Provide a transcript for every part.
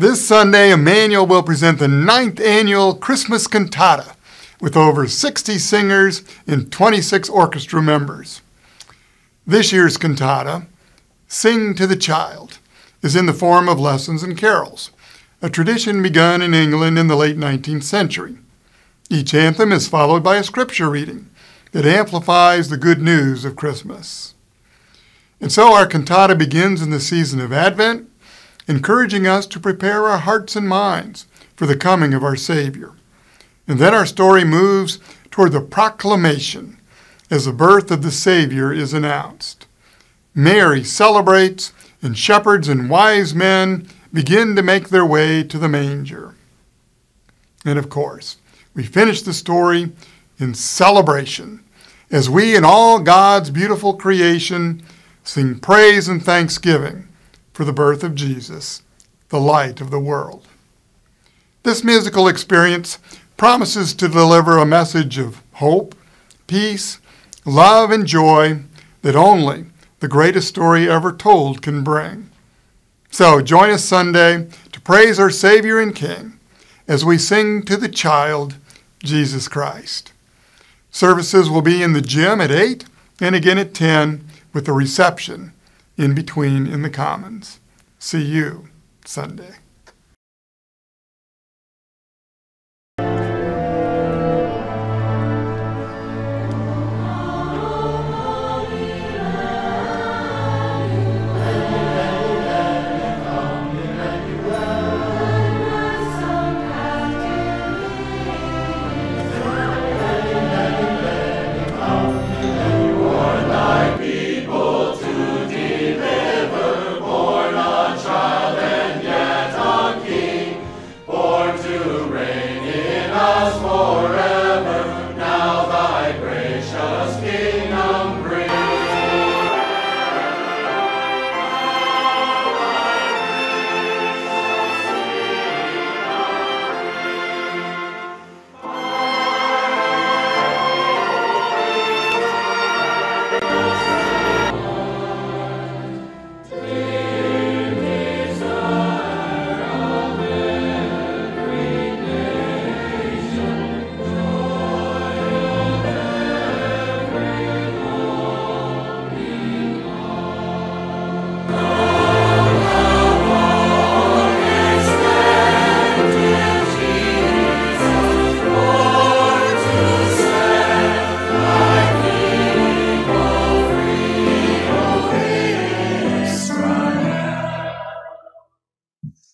This Sunday, Emmanuel will present the 9th annual Christmas Cantata with over 60 singers and 26 orchestra members. This year's cantata, Sing to the Child, is in the form of lessons and carols, a tradition begun in England in the late 19th century. Each anthem is followed by a scripture reading that amplifies the good news of Christmas. And so our cantata begins in the season of Advent, encouraging us to prepare our hearts and minds for the coming of our Savior. And then our story moves toward the proclamation as the birth of the Savior is announced. Mary celebrates, and shepherds and wise men begin to make their way to the manger. And of course, we finish the story in celebration as we and all God's beautiful creation sing praise and thanksgiving for the birth of Jesus, the light of the world. This musical experience promises to deliver a message of hope, peace, love, and joy that only the greatest story ever told can bring. So join us Sunday to praise our Savior and King as we sing to the child, Jesus Christ. Services will be in the gym at 8 and again at 10 with a reception in between in the Commons. See you Sunday.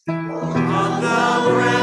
On the